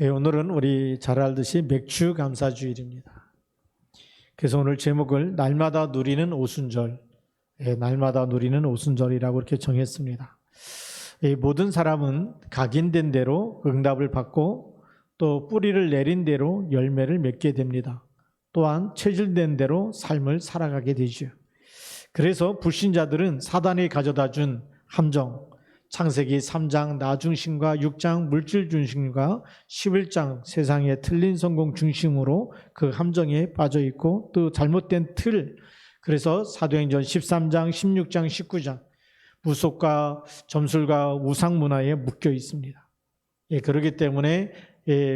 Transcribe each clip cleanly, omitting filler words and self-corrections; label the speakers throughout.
Speaker 1: 오늘은 우리 잘 알듯이 맥주 감사주일입니다. 그래서 오늘 제목을 날마다 누리는 오순절, 날마다 누리는 오순절이라고 이렇게 정했습니다. 모든 사람은 각인된 대로 응답을 받고 또 뿌리를 내린 대로 열매를 맺게 됩니다. 또한 체질된 대로 삶을 살아가게 되죠. 그래서 불신자들은 사단이 가져다 준 함정, 창세기 3장 나 중심과 6장 물질 중심과 11장 세상의 틀린 성공 중심으로 그 함정에 빠져 있고 또 잘못된 틀, 그래서 사도행전 13장, 16장, 19장 무속과 점술과 우상문화에 묶여 있습니다. 그렇기 때문에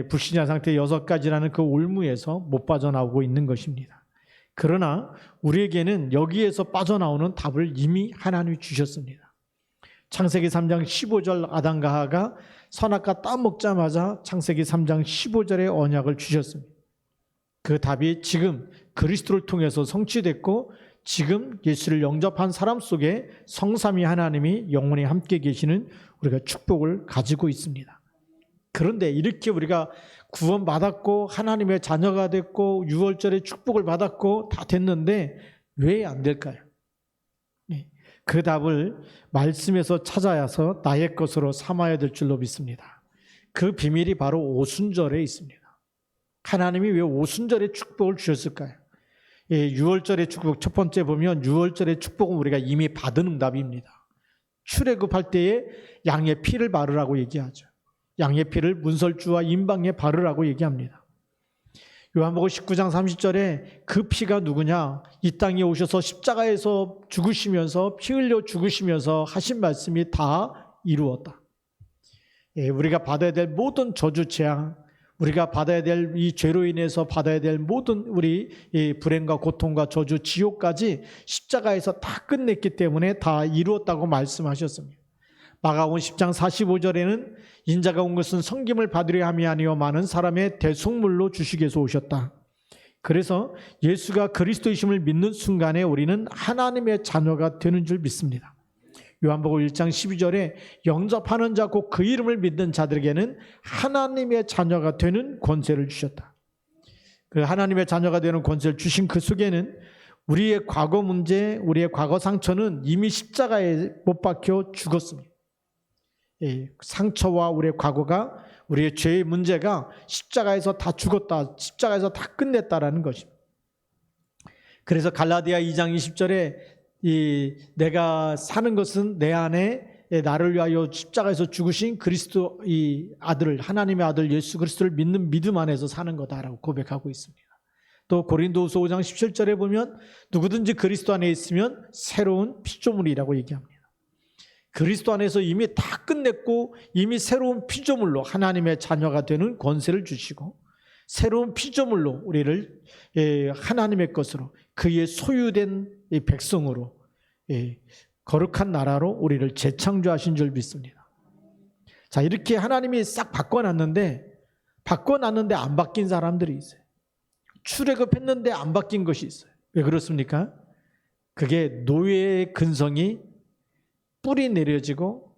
Speaker 1: 불신자 상태 6가지라는 그 올무에서 못 빠져나오고 있는 것입니다. 그러나 우리에게는 여기에서 빠져나오는 답을 이미 하나님이 주셨습니다. 창세기 3장 15절 아담과 하와가 선악과 따먹자마자 창세기 3장 15절의 언약을 주셨습니다. 그 답이 지금 그리스도를 통해서 성취됐고 지금 예수를 영접한 사람 속에 성삼위 하나님이 영원히 함께 계시는 우리가 축복을 가지고 있습니다. 그런데 이렇게 우리가 구원받았고 하나님의 자녀가 됐고 유월절에 축복을 받았고 다 됐는데 왜 안 될까요? 그 답을 말씀에서 찾아야서 나의 것으로 삼아야 될 줄로 믿습니다. 그 비밀이 바로 오순절에 있습니다. 하나님이 왜 오순절에 축복을 주셨을까요? 유월절의 축복 첫 번째 보면 유월절의 축복은 우리가 이미 받은 응답입니다. 출애굽할 때에 양의 피를 바르라고 얘기하죠. 양의 피를 문설주와 임방에 바르라고 얘기합니다. 요한복음 19장 30절에 그 피가 누구냐? 이 땅에 오셔서 십자가에서 죽으시면서 피 흘려 죽으시면서 하신 말씀이 다 이루었다. 우리가 받아야 될 모든 저주 재앙, 우리가 받아야 될 이 죄로 인해서 받아야 될 모든 우리 불행과 고통과 저주, 지옥까지 십자가에서 다 끝냈기 때문에 다 이루었다고 말씀하셨습니다. 마가복음 10장 45절에는 인자가 온 것은 섬김을 받으려 함이 아니요 많은 사람의 대속물로 주시기위해서 오셨다. 그래서 예수가 그리스도이심을 믿는 순간에 우리는 하나님의 자녀가 되는 줄 믿습니다. 요한복음 1장 12절에 영접하는 자 곧 그 이름을 믿는 자들에게는 하나님의 자녀가 되는 권세를 주셨다. 그 하나님의 자녀가 되는 권세를 주신 그 속에는 우리의 과거 문제, 우리의 과거 상처는 이미 십자가에 못 박혀 죽었습니다. 상처와 우리의 과거가, 우리의 죄의 문제가 십자가에서 다 죽었다, 십자가에서 다 끝냈다라는 것입니다. 그래서 갈라디아 2장 20절에 내가 사는 것은 내 안에 나를 위하여 십자가에서 죽으신 그리스도 이 아들, 하나님의 아들 예수 그리스도를 믿는 믿음 안에서 사는 거다라고 고백하고 있습니다. 또 고린도후서 5장 17절에 보면 누구든지 그리스도 안에 있으면 새로운 피조물이라고 얘기합니다. 그리스도 안에서 이미 다 끝냈고 이미 새로운 피조물로 하나님의 자녀가 되는 권세를 주시고 새로운 피조물로 우리를 하나님의 것으로 그의 소유된 백성으로 거룩한 나라로 우리를 재창조하신 줄 믿습니다. 자, 이렇게 하나님이 싹 바꿔놨는데 안 바뀐 사람들이 있어요. 출애굽했는데 안 바뀐 것이 있어요. 왜 그렇습니까? 그게 노예의 근성이 뿌리 내려지고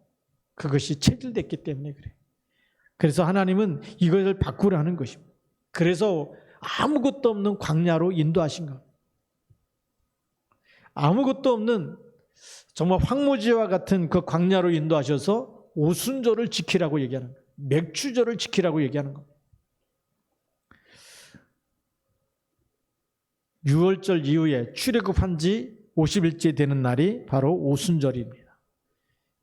Speaker 1: 그것이 체질됐기 때문에 그래요. 그래서 하나님은 이것을 바꾸라는 것입니다. 그래서 아무것도 없는 광야로 인도하신 겁니다. 아무것도 없는 정말 황무지와 같은 그 광야로 인도하셔서 오순절을 지키라고 얘기하는 거예요. 맥주절을 지키라고 얘기하는 겁니다. 유월절 이후에 출애굽한 지 50일째 되는 날이 바로 오순절입니다.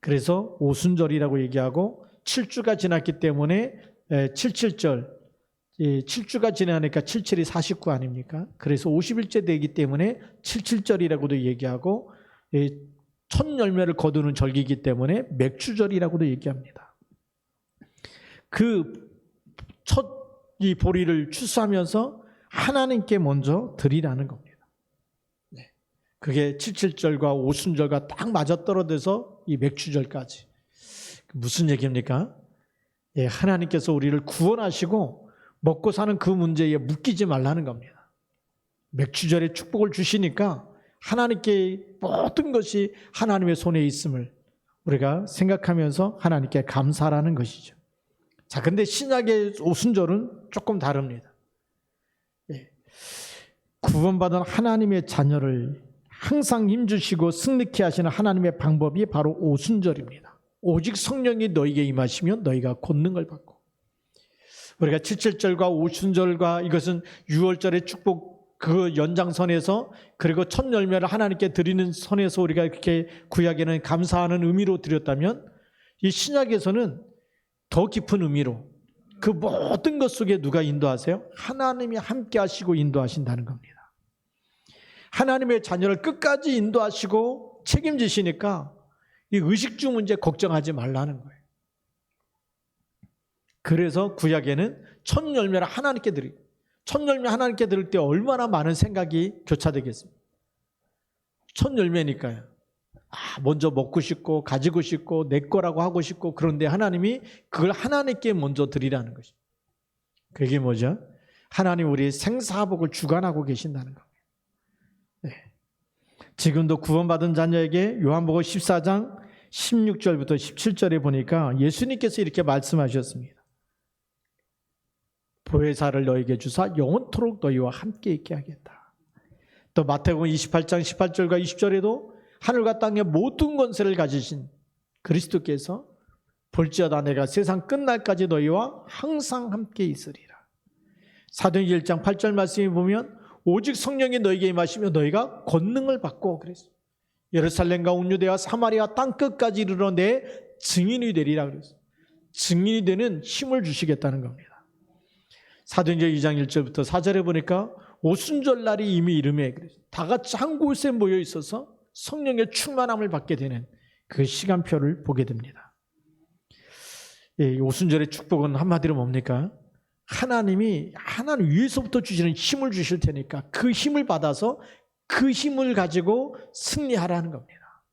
Speaker 1: 그래서 오순절이라고 얘기하고 7주가 지났기 때문에 77절, 7주가 지나니까 77이 49 아닙니까? 그래서 50일째 되기 때문에 77절이라고도 얘기하고 첫 열매를 거두는 절기이기 때문에 맥주절이라고도 얘기합니다. 그 첫 이 보리를 추수하면서 하나님께 먼저 드리라는 겁니다. 그게 77절과 오순절과 딱 맞아떨어져서 이 맥주절까지. 무슨 얘기입니까? 하나님께서 우리를 구원하시고 먹고 사는 그 문제에 묶이지 말라는 겁니다. 맥주절에 축복을 주시니까 하나님께 모든 것이 하나님의 손에 있음을 우리가 생각하면서 하나님께 감사하라는 것이죠. 자, 근데 신약의 오순절은 조금 다릅니다. 예. 구원받은 하나님의 자녀를 항상 힘주시고 승리케 하시는 하나님의 방법이 바로 오순절입니다. 오직 성령이 너희에게 임하시면 너희가 권능을 받고, 우리가 칠칠절과 오순절과 이것은 유월절의 축복 그 연장선에서, 그리고 첫 열매를 하나님께 드리는 선에서 우리가 이렇게 구약에는 감사하는 의미로 드렸다면, 이 신약에서는 더 깊은 의미로 그 모든 것 속에 누가 인도하세요? 하나님이 함께 하시고 인도하신다는 겁니다. 하나님의 자녀를 끝까지 인도하시고 책임지시니까 이 의식주 문제 걱정하지 말라는 거예요. 그래서 구약에는 첫 열매를 하나님께 드리고, 첫 열매 하나님께 드릴 때 얼마나 많은 생각이 교차되겠습니까? 첫 열매니까요. 먼저 먹고 싶고 가지고 싶고 내 거라고 하고 싶고, 그런데 하나님이 그걸 하나님께 먼저 드리라는 것입니다. 그게 뭐죠? 하나님 우리의 생사복을 주관하고 계신다는 겁니다. 네. 지금도 구원받은 자녀에게 요한복음 14장 16절부터 17절에 보니까 예수님께서 이렇게 말씀하셨습니다. 보혜사를 너에게 주사 영원토록 너희와 함께 있게 하겠다. 또 마태복음 28장 18절과 20절에도 하늘과 땅의 모든 권세를 가지신 그리스도께서 볼지어다 내가 세상 끝날까지 너희와 항상 함께 있으리라. 사도행전 1장 8절 말씀에 보면 오직 성령이 너희에게 임하시면 너희가 권능을 받고, 그랬어요. 예루살렘과 온 유대와 사마리아 땅끝까지 이르러 내 증인이 되리라 그랬어요. 증인이 되는 힘을 주시겠다는 겁니다. 사도행전 2장 1절부터 4절에 보니까 오순절 날이 이미 이름에 다 같이 한 곳에 모여 있어서 성령의 충만함을 받게 되는 그 시간표를 보게 됩니다. 이 오순절의 축복은 한마디로 뭡니까? 하나님 위에서부터 주시는 힘을 주실 테니까 그 힘을 받아서 그 힘을 가지고 승리하라는 겁니다.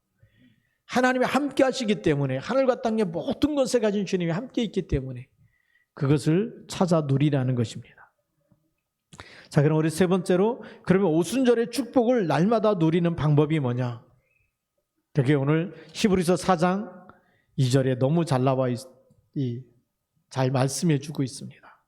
Speaker 1: 하나님이 함께 하시기 때문에, 하늘과 땅의 모든 것을 가진 주님이 함께 있기 때문에 그것을 찾아 누리라는 것입니다. 자, 그럼 우리 세 번째로, 그러면 오순절의 축복을 날마다 누리는 방법이 뭐냐? 그게 오늘 히브리서 4장 2절에 너무 잘 나와 잘 말씀해 주고 있습니다.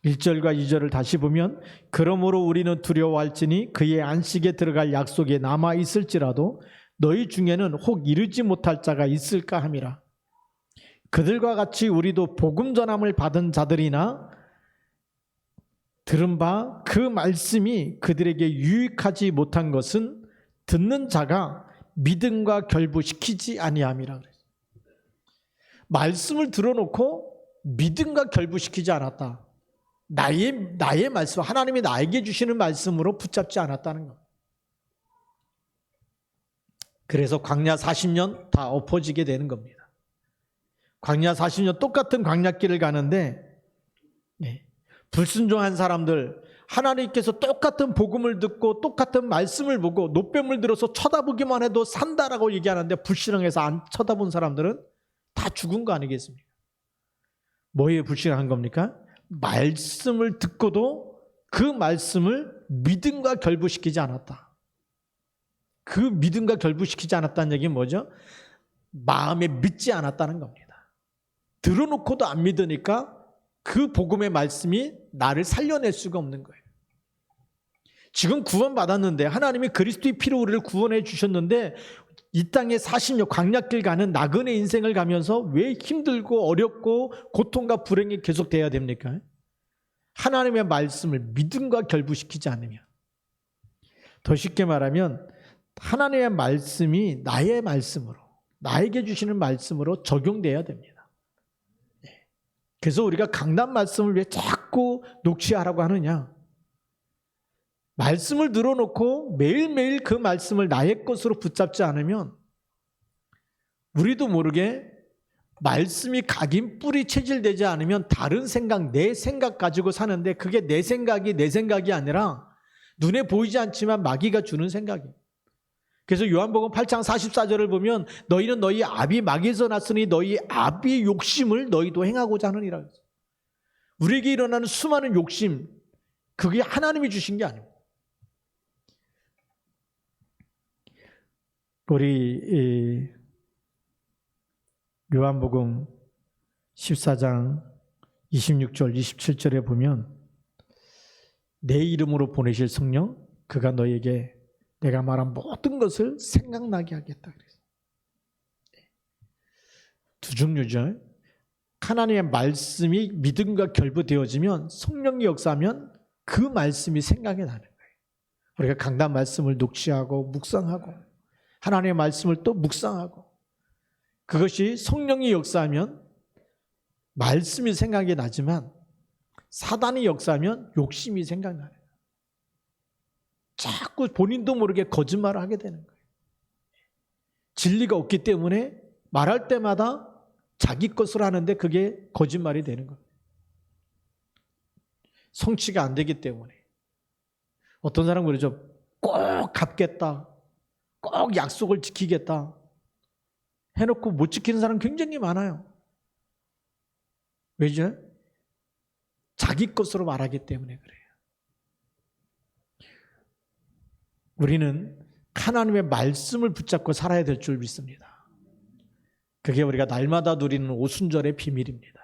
Speaker 1: 1절과 2절을 다시 보면, 그러므로 우리는 두려워할지니 그의 안식에 들어갈 약속에 남아 있을지라도 너희 중에는 혹 이르지 못할 자가 있을까 함이라. 그들과 같이 우리도 복음 전함을 받은 자들이나 들은 바 그 말씀이 그들에게 유익하지 못한 것은 듣는 자가 믿음과 결부시키지 아니함이라. 말씀을 들어놓고 믿음과 결부시키지 않았다. 나의 말씀, 하나님이 나에게 주시는 말씀으로 붙잡지 않았다는 것. 그래서 광야 40년 다 엎어지게 되는 겁니다. 광야 40년 똑같은 광야길을 가는데 불순종한 사람들, 하나님께서 똑같은 복음을 듣고 똑같은 말씀을 보고 노뱀을 들어서 쳐다보기만 해도 산다라고 얘기하는데 불신앙해서 안 쳐다본 사람들은 다 죽은 거 아니겠습니까? 뭐에 불신앙한 겁니까? 말씀을 듣고도 그 말씀을 믿음과 결부시키지 않았다. 그 믿음과 결부시키지 않았다는 얘기는 뭐죠? 마음에 믿지 않았다는 겁니다. 들어놓고도 안 믿으니까 그 복음의 말씀이 나를 살려낼 수가 없는 거예요. 지금 구원받았는데, 하나님이 그리스도의 피로 우리를 구원해 주셨는데, 이 땅에 40년 광야길 가는 나그네 인생을 가면서 왜 힘들고 어렵고 고통과 불행이 계속돼야 됩니까? 하나님의 말씀을 믿음과 결부시키지 않으면. 더 쉽게 말하면 하나님의 말씀이 나의 말씀으로, 나에게 주시는 말씀으로 적용돼야 됩니다. 그래서 우리가 강단 말씀을 왜 자꾸 녹취하라고 하느냐? 말씀을 들어놓고 매일매일 그 말씀을 나의 것으로 붙잡지 않으면 우리도 모르게 말씀이 각인 뿌리 체질되지 않으면 다른 생각, 내 생각 가지고 사는데, 그게 내 생각이 아니라 눈에 보이지 않지만 마귀가 주는 생각이에요. 그래서 요한복음 8장 44절을 보면 너희는 너희 아비 마귀에서 났으니 너희 아비의 욕심을 너희도 행하고자 하느니라. 우리에게 일어나는 수많은 욕심, 그게 하나님이 주신 게 아닙니다. 우리 요한복음 14장 26절, 27절에 보면 내 이름으로 보내실 성령, 그가 너에게 내가 말한 모든 것을 생각나게 하겠다. 그래서 두 종류죠. 하나님의 말씀이 믿음과 결부되어지면, 성령이 역사하면 그 말씀이 생각이 나는 거예요. 우리가 강단 말씀을 녹취하고 묵상하고 하나님의 말씀을 또 묵상하고, 그것이 성령이 역사하면 말씀이 생각이 나지만 사단이 역사하면 욕심이 생각나요. 자꾸 본인도 모르게 거짓말을 하게 되는 거예요. 진리가 없기 때문에 말할 때마다 자기 것으로 하는데 그게 거짓말이 되는 거예요. 성취가 안 되기 때문에. 어떤 사람은 그러죠. 꼭 갚겠다. 꼭 약속을 지키겠다. 해놓고 못 지키는 사람 굉장히 많아요. 왜죠? 자기 것으로 말하기 때문에 그래요. 우리는 하나님의 말씀을 붙잡고 살아야 될 줄 믿습니다. 그게 우리가 날마다 누리는 오순절의 비밀입니다.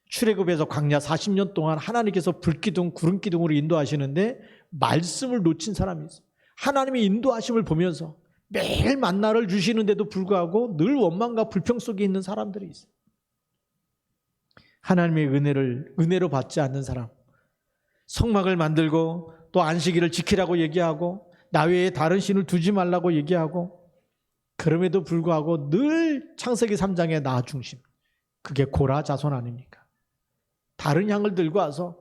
Speaker 1: 출애굽에서 광야 40년 동안 하나님께서 불기둥, 구름기둥으로 인도하시는데 말씀을 놓친 사람이 있어요. 하나님의 인도하심을 보면서 매일 만나를 주시는데도 불구하고 늘 원망과 불평 속에 있는 사람들이 있어요. 하나님의 은혜로 받지 않는 사람, 성막을 만들고 또 안식일을 지키라고 얘기하고 나 외에 다른 신을 두지 말라고 얘기하고, 그럼에도 불구하고 늘 창세기 3장의 나 중심, 그게 고라 자손 아닙니까? 다른 양을 들고 와서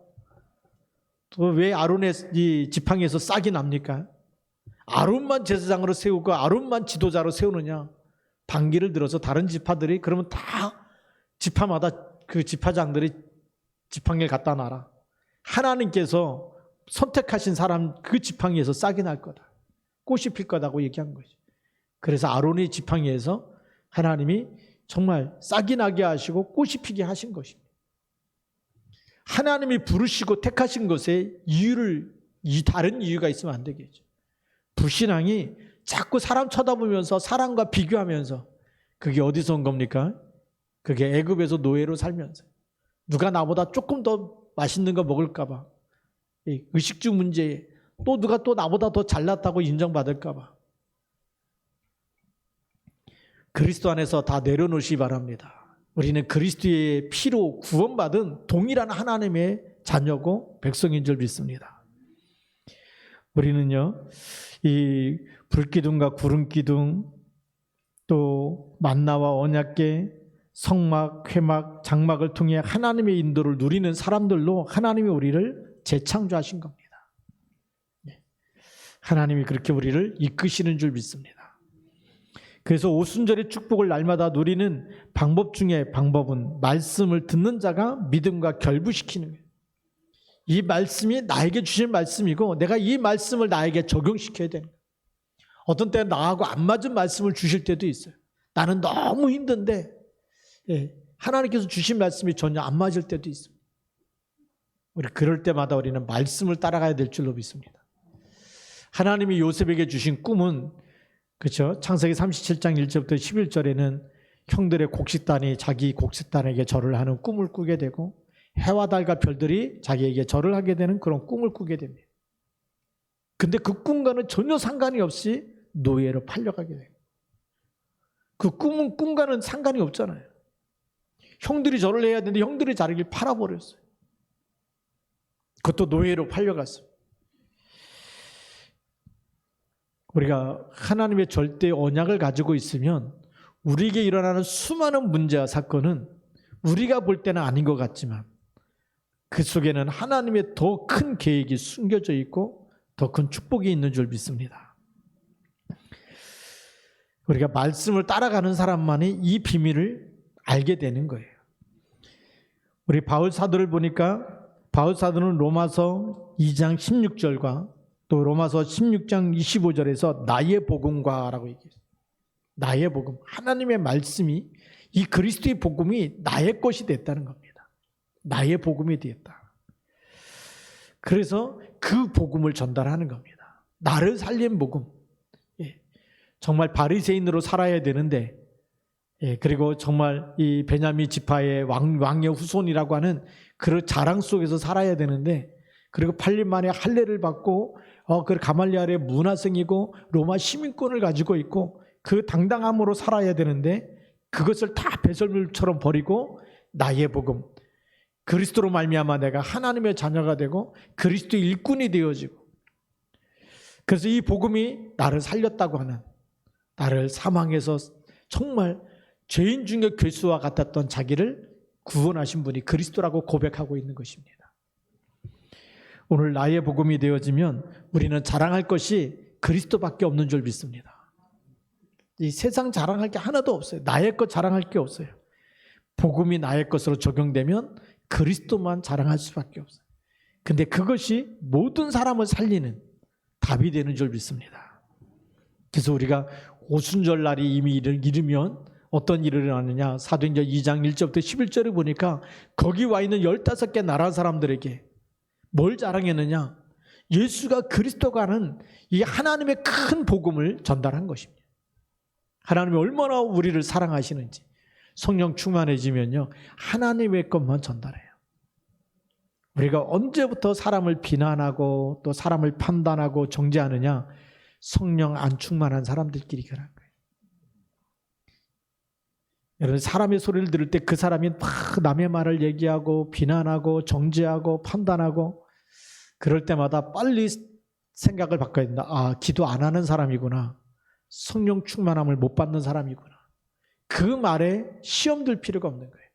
Speaker 1: 또 왜 아론의 이 지팡이에서 싹이 납니까? 아론만 제사장으로 세우고 아론만 지도자로 세우느냐? 반기를 들어서 다른 지파들이, 그러면 다 지파마다 그 지파장들이 지팡이를 갖다 놔라. 하나님께서 선택하신 사람 그 지팡이에서 싹이 날 거다. 꽃이 필 거다고 얘기한 거죠. 그래서 아론의 지팡이에서 하나님이 정말 싹이 나게 하시고 꽃이 피게 하신 것입니다. 하나님이 부르시고 택하신 것에 다른 이유가 있으면 안 되겠죠. 불신앙이 자꾸 사람 쳐다보면서 사람과 비교하면서, 그게 어디서 온 겁니까? 그게 애굽에서 노예로 살면서 누가 나보다 조금 더 맛있는 거 먹을까 봐, 의식주 문제에 또 누가 또 나보다 더 잘났다고 인정받을까 봐. 그리스도 안에서 다 내려놓으시기 바랍니다. 우리는 그리스도의 피로 구원받은 동일한 하나님의 자녀고 백성인 줄 믿습니다. 우리는요, 이 불기둥과 구름기둥, 또 만나와 언약궤, 성막, 회막, 장막을 통해 하나님의 인도를 누리는 사람들로 하나님이 우리를 재창조하신 겁니다. 하나님이 그렇게 우리를 이끄시는 줄 믿습니다. 그래서 오순절의 축복을 날마다 누리는 방법 중에 방법은 말씀을 듣는 자가 믿음과 결부시키는 거예요. 이 말씀이 나에게 주신 말씀이고 내가 이 말씀을 나에게 적용시켜야 되는 거예요. 어떤 때는 나하고 안 맞은 말씀을 주실 때도 있어요. 나는 너무 힘든데 하나님께서 주신 말씀이 전혀 안 맞을 때도 있습니다. 우리 그럴 때마다 우리는 말씀을 따라가야 될 줄로 믿습니다. 하나님이 요셉에게 주신 꿈은, 그렇죠? 창세기 37장 1절부터 11절에는 형들의 곡식단이 자기 곡식단에게 절을 하는 꿈을 꾸게 되고, 해와 달과 별들이 자기에게 절을 하게 되는 그런 꿈을 꾸게 됩니다. 근데 그 꿈과는 전혀 상관이 없이 노예로 팔려가게 돼요. 그 꿈은 꿈과는 상관이 없잖아요. 형들이 절을 해야 되는데 형들이 자기를 팔아버렸어요. 그것도 노예로 팔려갔어요. 우리가 하나님의 절대 언약을 가지고 있으면 우리에게 일어나는 수많은 문제와 사건은 우리가 볼 때는 아닌 것 같지만 그 속에는 하나님의 더 큰 계획이 숨겨져 있고 더 큰 축복이 있는 줄 믿습니다. 우리가 말씀을 따라가는 사람만이 이 비밀을 알게 되는 거예요. 우리 바울 사도를 보니까 바울 사도는 로마서 2장 16절과 또 로마서 16장 25절에서 나의 복음과라고 얘기했어요. 나의 복음, 하나님의 말씀이, 이 그리스도의 복음이 나의 것이 됐다는 겁니다. 나의 복음이 되었다. 그래서 그 복음을 전달하는 겁니다. 나를 살린 복음. 정말 바리새인으로 살아야 되는데 그리고 정말 이 베냐민 지파의 왕의 후손이라고 하는 그 자랑 속에서 살아야 되는데, 그리고 8년 만에 할례를 받고 그 가말리엘의 문화생이고 로마 시민권을 가지고 있고 그 당당함으로 살아야 되는데, 그것을 다 배설물처럼 버리고 나의 복음, 그리스도로 말미암아 내가 하나님의 자녀가 되고 그리스도의 일꾼이 되어지고, 그래서 이 복음이 나를 살렸다고 하는, 나를 사망에서 정말 죄인 중에 괴수와 같았던 자기를 구원하신 분이 그리스도라고 고백하고 있는 것입니다. 오늘 나의 복음이 되어지면 우리는 자랑할 것이 그리스도밖에 없는 줄 믿습니다. 이 세상 자랑할 게 하나도 없어요. 나의 것 자랑할 게 없어요. 복음이 나의 것으로 적용되면 그리스도만 자랑할 수밖에 없어요. 근데 그것이 모든 사람을 살리는 답이 되는 줄 믿습니다. 그래서 우리가 오순절 날이 이미 이르면 어떤 일이 일어나느냐, 사도행전 2장 1절부터 11절을 보니까 거기 와 있는 15개 나라 사람들에게 뭘 자랑했느냐, 예수가 그리스도가 하는 이 하나님의 큰 복음을 전달한 것입니다. 하나님이 얼마나 우리를 사랑하시는지. 성령 충만해지면요, 하나님의 것만 전달해요. 우리가 언제부터 사람을 비난하고 또 사람을 판단하고 정죄하느냐, 성령 안 충만한 사람들끼리 그런 거예요. 여러분, 사람의 소리를 들을 때 그 사람이 막 남의 말을 얘기하고 비난하고 정죄하고 판단하고, 그럴 때마다 빨리 생각을 바꿔야 된다. 아, 기도 안 하는 사람이구나. 성령 충만함을 못 받는 사람이구나. 그 말에 시험 들 필요가 없는 거예요.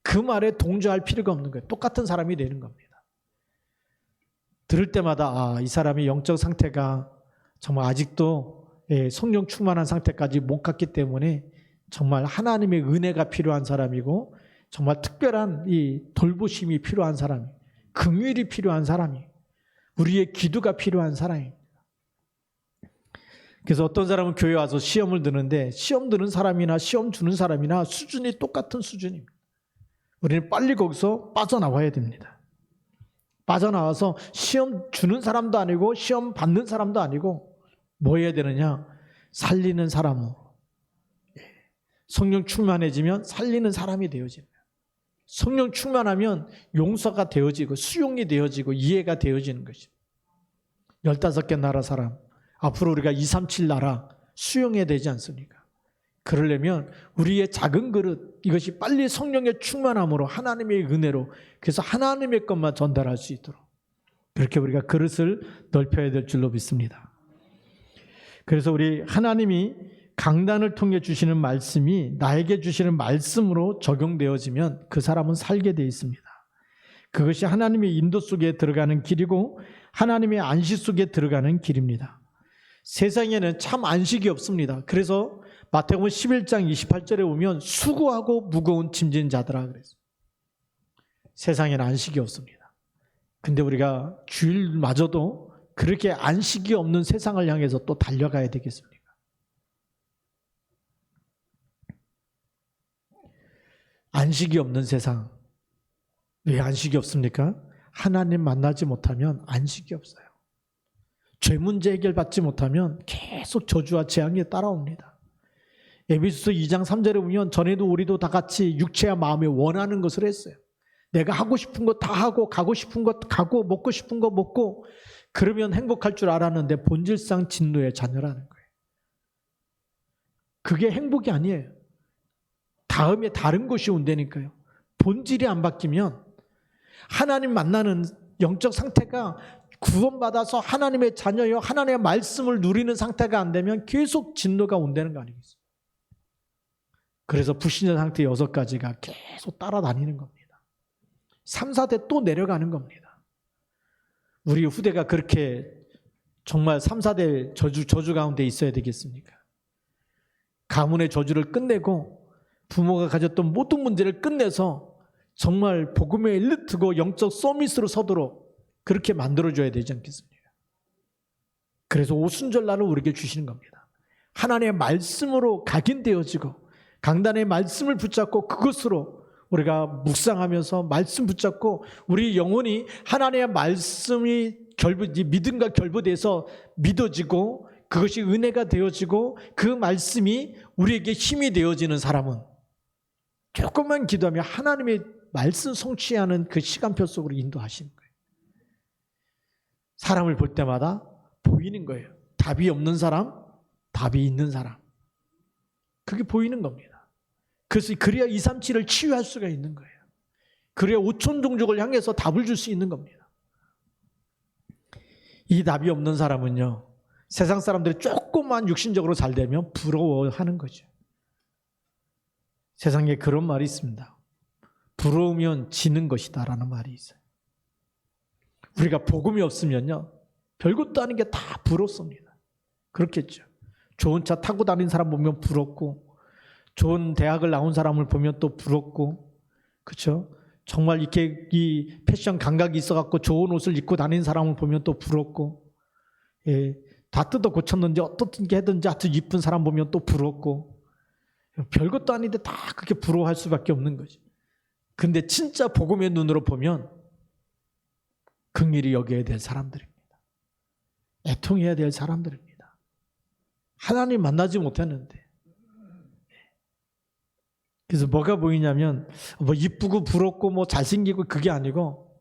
Speaker 1: 그 말에 동조할 필요가 없는 거예요. 똑같은 사람이 되는 겁니다. 들을 때마다 아, 이 사람의 영적 상태가 정말 아직도 성령 충만한 상태까지 못 갔기 때문에 정말 하나님의 은혜가 필요한 사람이고, 정말 특별한 이 돌보심이 필요한 사람이, 긍휼이 필요한 사람이, 우리의 기도가 필요한 사람입니다. 그래서 어떤 사람은 교회 와서 시험을 드는데, 시험 드는 사람이나 시험 주는 사람이나 수준이 똑같은 수준입니다. 우리는 빨리 거기서 빠져나와야 됩니다. 빠져나와서 시험 주는 사람도 아니고 시험 받는 사람도 아니고 뭐 해야 되느냐, 살리는 사람으로. 성령 충만해지면 살리는 사람이 되어지는 거예요. 성령 충만하면 용서가 되어지고 수용이 되어지고 이해가 되어지는 것입니다. 15개 나라 사람, 앞으로 우리가 237 나라 수용해야 되지 않습니까? 그러려면 우리의 작은 그릇, 이것이 빨리 성령의 충만함으로, 하나님의 은혜로, 그래서 하나님의 것만 전달할 수 있도록 그렇게 우리가 그릇을 넓혀야 될 줄로 믿습니다. 그래서 우리 하나님이 강단을 통해 주시는 말씀이 나에게 주시는 말씀으로 적용되어지면 그 사람은 살게 되어 있습니다. 그것이 하나님의 인도 속에 들어가는 길이고 하나님의 안식 속에 들어가는 길입니다. 세상에는 참 안식이 없습니다. 그래서 마태복음 11장 28절에 보면 수고하고 무거운 짐진 자들아 그랬어요. 세상에는 안식이 없습니다. 근데 우리가 주일마저도 그렇게 안식이 없는 세상을 향해서 또 달려가야 되겠습니까? 안식이 없는 세상. 왜 안식이 없습니까? 하나님 만나지 못하면 안식이 없어요. 죄 문제 해결받지 못하면 계속 저주와 재앙이 따라옵니다. 에베소서 2장 3절에 보면 전에도 우리도 다 같이 육체와 마음에 원하는 것을 했어요. 내가 하고 싶은 거 다 하고 가고 싶은 거 가고 먹고 싶은 거 먹고 그러면 행복할 줄 알았는데 본질상 진노의 자녀라는 거예요. 그게 행복이 아니에요. 다음에 다른 것이 온다니까요. 본질이 안 바뀌면 하나님 만나는 영적 상태가 구원받아서 하나님의 자녀요, 하나님의 말씀을 누리는 상태가 안 되면 계속 진노가 온다는 거 아니겠어요? 그래서 불신자 상태 6가지가 계속 따라다니는 겁니다. 3, 4대 또 내려가는 겁니다. 우리 후대가 그렇게 정말 3, 4대 저주 가운데 있어야 되겠습니까? 가문의 저주를 끝내고 부모가 가졌던 모든 문제를 끝내서 정말 복음의 엘리트고 영적 서밋으로 서도록 그렇게 만들어줘야 되지 않겠습니까? 그래서 오순절날을 우리에게 주시는 겁니다. 하나님의 말씀으로 각인되어지고 강단의 말씀을 붙잡고 그것으로 우리가 묵상하면서 말씀 붙잡고 우리 영혼이 하나님의 말씀이 믿음과 결부돼서 믿어지고 그것이 은혜가 되어지고 그 말씀이 우리에게 힘이 되어지는 사람은 조금만 기도하면 하나님의 말씀 성취하는 그 시간표 속으로 인도하시는 거예요. 사람을 볼 때마다 보이는 거예요. 답이 없는 사람, 답이 있는 사람. 그게 보이는 겁니다. 그래서 그래야 237을 치유할 수가 있는 거예요. 그래야 5천 종족을 향해서 답을 줄 수 있는 겁니다. 이 답이 없는 사람은요, 세상 사람들이 조금만 육신적으로 잘 되면 부러워하는 거죠. 세상에 그런 말이 있습니다. 부러우면 지는 것이다 라는 말이 있어요. 우리가 복음이 없으면요, 별것도 아닌 게 다 부럽습니다. 그렇겠죠. 좋은 차 타고 다니는 사람 보면 부럽고, 좋은 대학을 나온 사람을 보면 또 부럽고, 그렇죠? 정말 이렇게 이 패션 감각이 있어갖고 좋은 옷을 입고 다니는 사람을 보면 또 부럽고, 예, 다 뜯어 고쳤는지 어떻게 하든지 하여튼 이쁜 사람 보면 또 부럽고, 별것도 아닌데 다 그렇게 부러워할 수밖에 없는 거지. 근데 진짜 복음의 눈으로 보면 긍휼히 여겨야 될 사람들입니다. 애통해야 될 사람들입니다. 하나님 만나지 못했는데. 그래서 뭐가 보이냐면 뭐 이쁘고 부럽고 뭐 잘생기고 그게 아니고,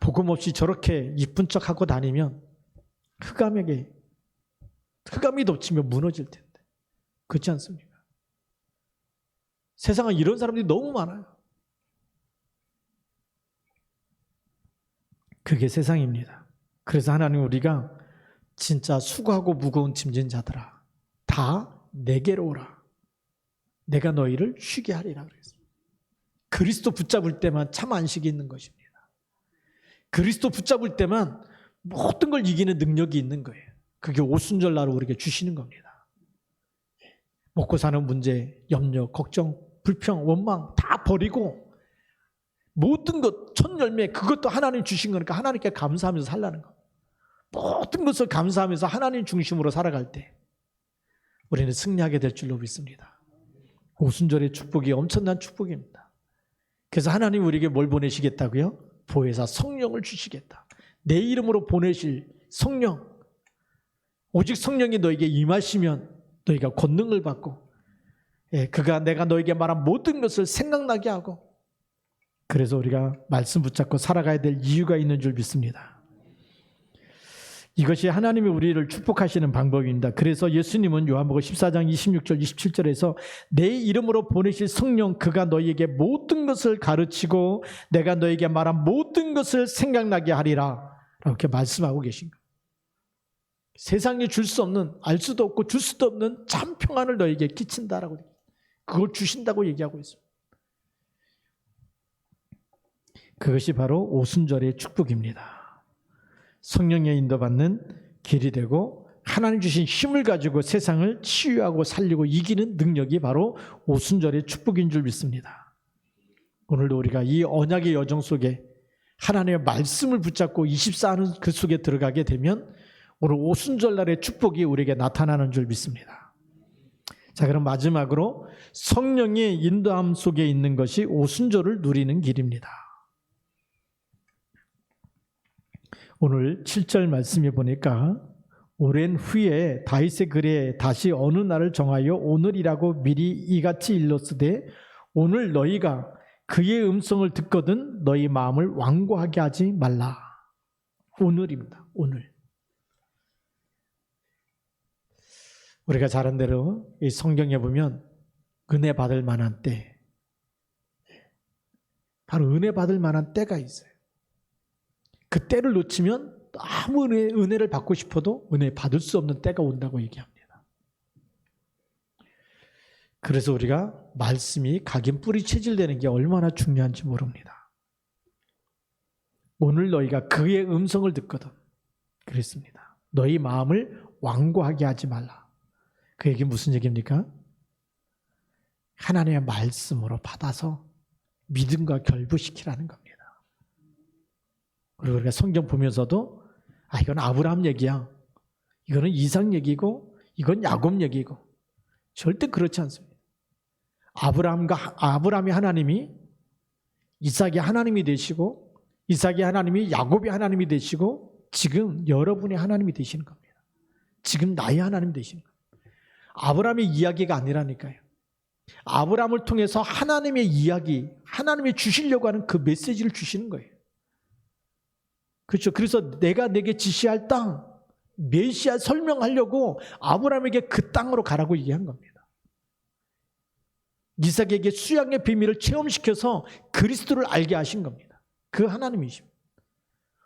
Speaker 1: 복음 없이 저렇게 이쁜 척하고 다니면 흑암이 덮치면 무너질 텐데. 그렇지 않습니까? 세상에 이런 사람들이 너무 많아요. 그게 세상입니다. 그래서 하나님 우리가 진짜 수고하고 무거운 짐진 자들아, 다 내게로 오라. 내가 너희를 쉬게 하리라 그랬습니다. 그리스도 붙잡을 때만 참 안식이 있는 것입니다. 그리스도 붙잡을 때만 모든 걸 이기는 능력이 있는 거예요. 그게 오순절날로 우리에게 주시는 겁니다. 먹고 사는 문제, 염려, 걱정, 불평, 원망 다 버리고 모든 것, 첫 열매 그것도 하나님 주신 거니까 하나님께 감사하면서 살라는 거. 모든 것을 감사하면서 하나님 중심으로 살아갈 때 우리는 승리하게 될 줄로 믿습니다. 오순절의 축복이 엄청난 축복입니다. 그래서 하나님 우리에게 뭘 보내시겠다고요? 보혜사 성령을 주시겠다. 내 이름으로 보내실 성령. 오직 성령이 너에게 임하시면 너희가 권능을 받고, 그가 내가 너에게 말한 모든 것을 생각나게 하고, 그래서 우리가 말씀 붙잡고 살아가야 될 이유가 있는 줄 믿습니다. 이것이 하나님이 우리를 축복하시는 방법입니다. 그래서 예수님은 요한복음 14장 26절 27절에서 내 이름으로 보내실 성령 그가 너희에게 모든 것을 가르치고 내가 너희에게 말한 모든 것을 생각나게 하리라 이렇게 말씀하고 계신 거예요. 세상에 줄 수 없는, 알 수도 없고 줄 수도 없는 참 평안을 너희에게 끼친다라고, 그걸 주신다고 얘기하고 있습니다. 그것이 바로 오순절의 축복입니다. 성령의 인도받는 길이 되고 하나님 주신 힘을 가지고 세상을 치유하고 살리고 이기는 능력이 바로 오순절의 축복인 줄 믿습니다. 오늘도 우리가 이 언약의 여정 속에 하나님의 말씀을 붙잡고 24하는 그 속에 들어가게 되면 오늘 오순절날의 축복이 우리에게 나타나는 줄 믿습니다. 자, 그럼 마지막으로 성령의 인도함 속에 있는 것이 오순절을 누리는 길입니다. 오늘 7절 말씀에 보니까 오랜 후에 다윗의 글에 다시 어느 날을 정하여 오늘이라고 미리 이같이 일렀으되 오늘 너희가 그의 음성을 듣거든 너희 마음을 완고하게 하지 말라. 오늘입니다. 오늘. 우리가 잘 아는 대로 이 성경에 보면 은혜 받을 만한 때, 바로 은혜 받을 만한 때가 있어요. 그 때를 놓치면 아무 은혜를 받고 싶어도 은혜 받을 수 없는 때가 온다고 얘기합니다. 그래서 우리가 말씀이 각인 뿌리 체질되는 게 얼마나 중요한지 모릅니다. 오늘 너희가 그의 음성을 듣거든 그랬습니다. 너희 마음을 완고하게 하지 말라. 그 얘기 무슨 얘기입니까? 하나님의 말씀으로 받아서 믿음과 결부시키라는 겁니다. 그리고 우리가 성경 보면서도 이건 아브라함 얘기야, 이거는 이삭 얘기고 이건 야곱 얘기고, 절대 그렇지 않습니다. 아브라함이 하나님이, 이삭이 하나님이 되시고 이삭이 하나님이 야곱이 하나님이 되시고 지금 여러분이 하나님이 되시는 겁니다. 지금 나의 하나님 되시는 거예요. 아브라함의 이야기가 아니라니까요. 아브라함을 통해서 하나님의 이야기, 하나님이 주시려고 하는 그 메시지를 주시는 거예요. 그렇죠. 그래서 내가 내게 지시할 땅, 메시아 설명하려고 아브라함에게 그 땅으로 가라고 얘기한 겁니다. 이삭에게 수양의 비밀을 체험시켜서 그리스도를 알게 하신 겁니다. 그 하나님이십니다.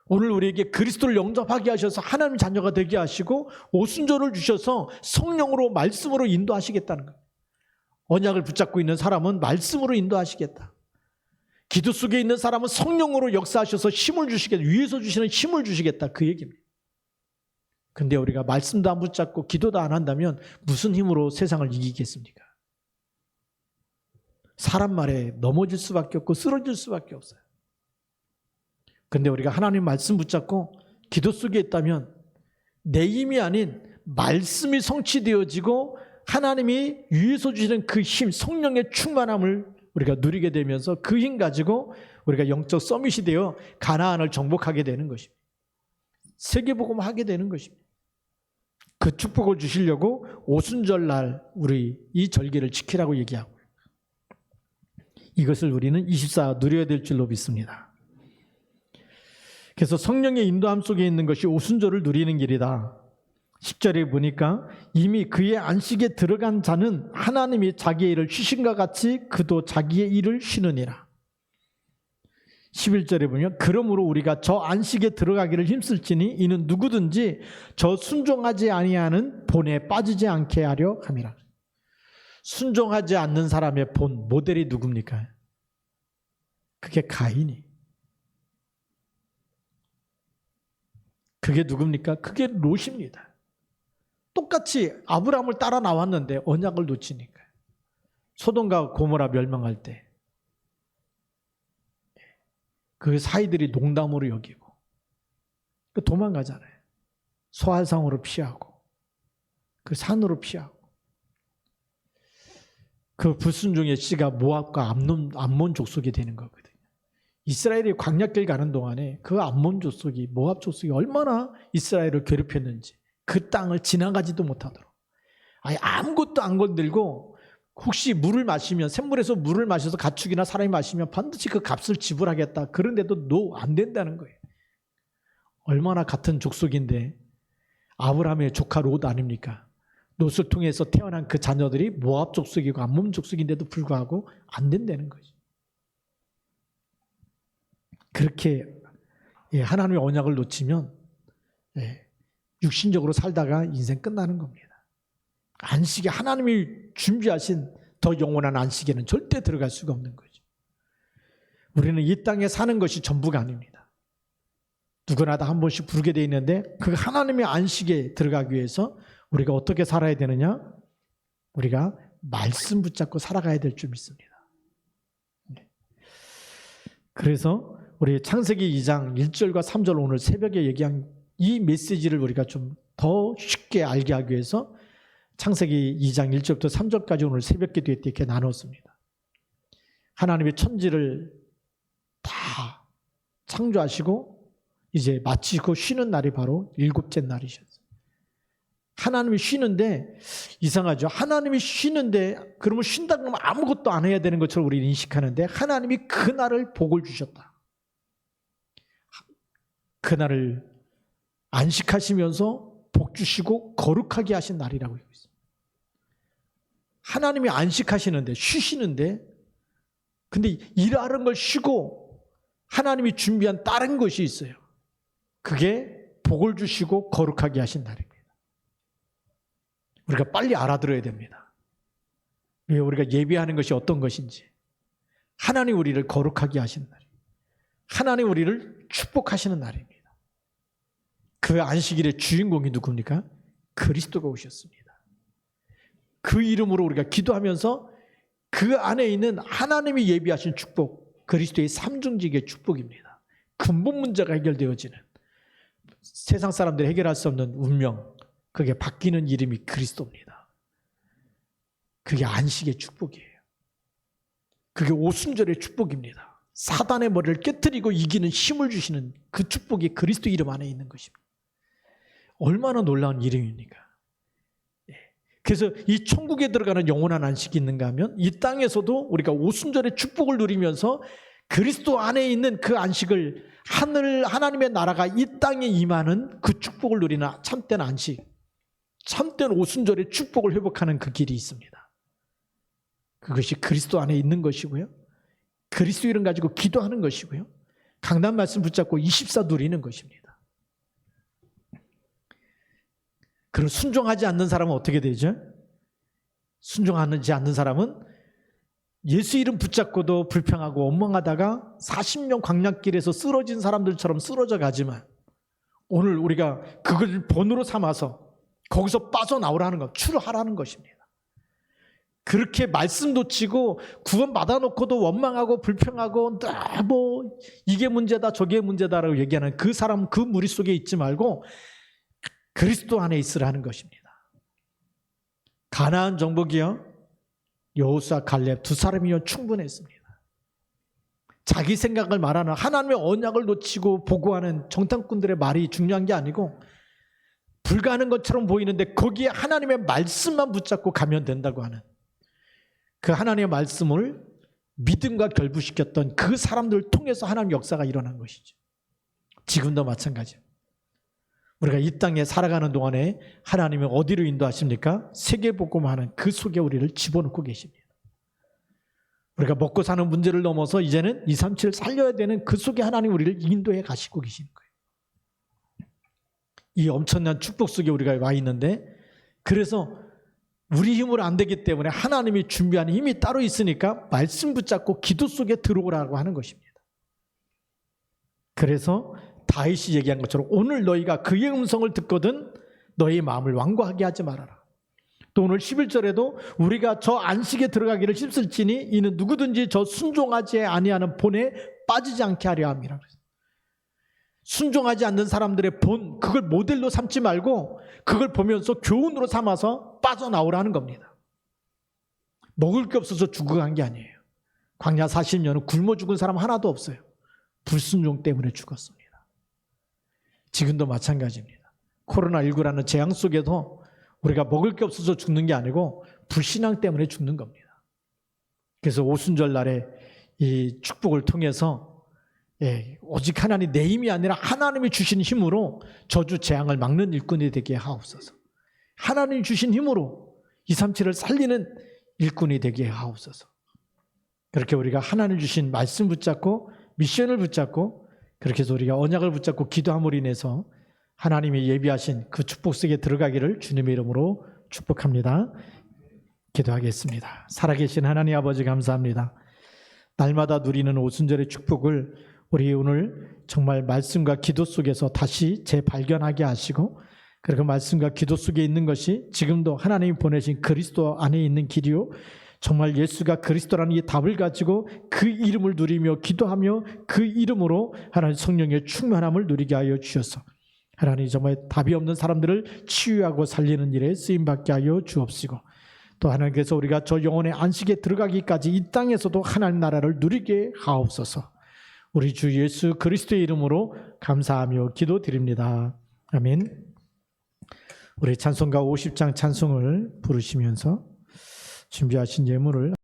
Speaker 1: 오늘 우리에게 그리스도를 영접하게 하셔서 하나님 자녀가 되게 하시고 오순절을 주셔서 성령으로 말씀으로 인도하시겠다는 거예요. 언약을 붙잡고 있는 사람은 말씀으로 인도하시겠다. 기도 속에 있는 사람은 성령으로 역사하셔서 힘을 주시겠다. 위에서 주시는 힘을 주시겠다. 그 얘기입니다. 근데 우리가 말씀도 안 붙잡고 기도도 안 한다면 무슨 힘으로 세상을 이기겠습니까? 사람 말에 넘어질 수밖에 없고 쓰러질 수밖에 없어요. 근데 우리가 하나님 말씀 붙잡고 기도 속에 있다면 내 힘이 아닌 말씀이 성취되어지고 하나님이 위에서 주시는 그 힘, 성령의 충만함을 우리가 누리게 되면서 그 힘 가지고 우리가 영적 서밋이 되어 가나안을 정복하게 되는 것입니다. 세계복음 하게 되는 것입니다. 그 축복을 주시려고 오순절날 우리 이 절기를 지키라고 얘기하고 이것을 우리는 24 누려야 될 줄로 믿습니다. 그래서 성령의 인도함 속에 있는 것이 오순절을 누리는 길이다. 10절에 보니까 이미 그의 안식에 들어간 자는 하나님이 자기의 일을 쉬신과 같이 그도 자기의 일을 쉬느니라. 11절에 보면 그러므로 우리가 저 안식에 들어가기를 힘쓸지니 이는 누구든지 저 순종하지 아니하는 본에 빠지지 않게 하려 함이라. 순종하지 않는 사람의 본 모델이 누굽니까? 그게 가인이. 그게 누굽니까? 그게 롯입니다. 똑같이 아브라함을 따라 나왔는데 언약을 놓치니까. 소돔과 고모라 멸망할 때 그 사이들이 농담으로 여기고 도망가잖아요. 소알상으로 피하고 그 산으로 피하고 그 불순종의 씨가 모압과 암몬 족속이 되는 거거든요. 이스라엘이 광야길 가는 동안에 그 암몬 족속이 모압 족속이 얼마나 이스라엘을 괴롭혔는지 그 땅을 지나가지도 못하도록 아예 아무것도 안 건들고 혹시 물을 마시면 샘물에서 물을 마셔서 가축이나 사람이 마시면 반드시 그 값을 지불하겠다. 그런데도 안 된다는 거예요. 얼마나 같은 족속인데 아브라함의 조카 롯 아닙니까? 롯을 통해서 태어난 그 자녀들이 모압 족속이고 암몬 족속인데도 불구하고 안 된다는 거죠. 그렇게 하나님의 언약을 놓치면 육신적으로 살다가 인생 끝나는 겁니다. 안식에 하나님이 준비하신 더 영원한 안식에는 절대 들어갈 수가 없는 거죠. 우리는 이 땅에 사는 것이 전부가 아닙니다. 누구나 다 한 번씩 부르게 되어 있는데 그 하나님의 안식에 들어가기 위해서 우리가 어떻게 살아야 되느냐? 우리가 말씀 붙잡고 살아가야 될 줄 믿습니다. 그래서 우리 창세기 2장 1절과 3절 오늘 새벽에 얘기한 이 메시지를 우리가 좀 더 쉽게 알게 하기 위해서 창세기 2장 1절부터 3절까지 오늘 새벽 기도회 때 이렇게 나눴습니다. 하나님의 천지를 다 창조하시고 이제 마치고 쉬는 날이 바로 일곱째 날이셨어요. 하나님이 쉬는데 이상하죠. 하나님이 쉬는데 그러면 쉰다 그러면 아무것도 안 해야 되는 것처럼 우리는 인식하는데 하나님이 그날을 복을 주셨다. 그날을 안식하시면서 복 주시고 거룩하게 하신 날이라고 하고 있습니다. 하나님이 안식하시는데 쉬시는데 근데 일하는 걸 쉬고 하나님이 준비한 다른 것이 있어요. 그게 복을 주시고 거룩하게 하신 날입니다. 우리가 빨리 알아들어야 됩니다. 우리가 예배하는 것이 어떤 것인지 하나님 우리를 거룩하게 하시는 날입니다. 하나님 우리를 축복하시는 날입니다. 그 안식일의 주인공이 누굽니까? 그리스도가 오셨습니다. 그 이름으로 우리가 기도하면서 그 안에 있는 하나님이 예비하신 축복, 그리스도의 삼중직의 축복입니다. 근본 문제가 해결되어지는 세상 사람들이 해결할 수 없는 운명, 그게 바뀌는 이름이 그리스도입니다. 그게 안식의 축복이에요. 그게 오순절의 축복입니다. 사단의 머리를 깨트리고 이기는 힘을 주시는 그 축복이 그리스도 이름 안에 있는 것입니다. 얼마나 놀라운 이름입니까? 그래서 이 천국에 들어가는 영원한 안식이 있는가 하면 이 땅에서도 우리가 오순절의 축복을 누리면서 그리스도 안에 있는 그 안식을 하나님의 나라가 이 땅에 임하는 그 축복을 누리는 참된 안식, 참된 오순절의 축복을 회복하는 그 길이 있습니다. 그것이 그리스도 안에 있는 것이고요. 그리스도 이름 가지고 기도하는 것이고요. 강단 말씀 붙잡고 24 누리는 것입니다. 그럼 순종하지 않는 사람은 어떻게 되죠? 순종하지 않는 사람은 예수 이름 붙잡고도 불평하고 원망하다가 40년 광야길에서 쓰러진 사람들처럼 쓰러져 가지만 오늘 우리가 그걸 본으로 삼아서 거기서 빠져나오라는 것, 출하라는 것입니다. 그렇게 말씀 놓치고 구원 받아놓고도 원망하고 불평하고 뭐 이게 문제다 저게 문제다라고 얘기하는 그 사람, 그 무리 속에 있지 말고 그리스도 안에 있으라는 것입니다. 가나안 정복이요, 여호수아 갈렙 두 사람이요 충분했습니다. 자기 생각을 말하는 하나님의 언약을 놓치고 보고하는 정탐꾼들의 말이 중요한 게 아니고 불가능한 것처럼 보이는데 거기에 하나님의 말씀만 붙잡고 가면 된다고 하는 그 하나님의 말씀을 믿음과 결부시켰던 그 사람들을 통해서 하나님의 역사가 일어난 것이죠. 지금도 마찬가지입니다. 우리가 이 땅에 살아가는 동안에 하나님이 어디로 인도하십니까? 세계복음하는 그 속에 우리를 집어넣고 계십니다. 우리가 먹고 사는 문제를 넘어서 이제는 237을 살려야 되는 그 속에 하나님 우리를 인도해 가시고 계시는 거예요. 이 엄청난 축복 속에 우리가 와 있는데, 그래서 우리 힘으로 안 되기 때문에 하나님이 준비하는 힘이 따로 있으니까 말씀 붙잡고 기도 속에 들어오라고 하는 것입니다. 그래서 다윗이 얘기한 것처럼 오늘 너희가 그의 음성을 듣거든 너희의 마음을 완고하게 하지 말아라. 또 오늘 11절에도 우리가 저 안식에 들어가기를 힘쓸지니 이는 누구든지 저 순종하지 아니하는 본에 빠지지 않게 하려 함이라. 순종하지 않는 사람들의 본, 그걸 모델로 삼지 말고 그걸 보면서 교훈으로 삼아서 빠져나오라는 겁니다. 먹을 게 없어서 죽어간 게 아니에요. 광야 40년은 굶어 죽은 사람 하나도 없어요. 불순종 때문에 죽었습니다. 지금도 마찬가지입니다. 코로나19라는 재앙 속에서 우리가 먹을 게 없어서 죽는 게 아니고 불신앙 때문에 죽는 겁니다. 그래서 오순절 날에 이 축복을 통해서 오직 하나님 내 힘이 아니라 하나님이 주신 힘으로 저주 재앙을 막는 일꾼이 되게 하옵소서. 하나님이 주신 힘으로 237을 살리는 일꾼이 되게 하옵소서. 그렇게 우리가 하나님 주신 말씀 붙잡고 미션을 붙잡고 그렇게 해서 우리가 언약을 붙잡고 기도함으로 인해서 하나님이 예비하신 그 축복 속에 들어가기를 주님의 이름으로 축복합니다. 기도하겠습니다. 살아계신 하나님 아버지 감사합니다. 날마다 누리는 오순절의 축복을 우리 오늘 정말 말씀과 기도 속에서 다시 재발견하게 하시고, 그리고 말씀과 기도 속에 있는 것이 지금도 하나님이 보내신 그리스도 안에 있는 길이요, 정말 예수가 그리스도라는 이 답을 가지고 그 이름을 누리며 기도하며 그 이름으로 하나님 성령의 충만함을 누리게 하여 주셔서 하나님 정말 답이 없는 사람들을 치유하고 살리는 일에 쓰임받게 하여 주옵시고, 또 하나님께서 우리가 저 영혼의 안식에 들어가기까지 이 땅에서도 하나님 나라를 누리게 하옵소서. 우리 주 예수 그리스도의 이름으로 감사하며 기도드립니다. 아멘. 우리 찬송가 50장 찬송을 부르시면서 준비하신 예물을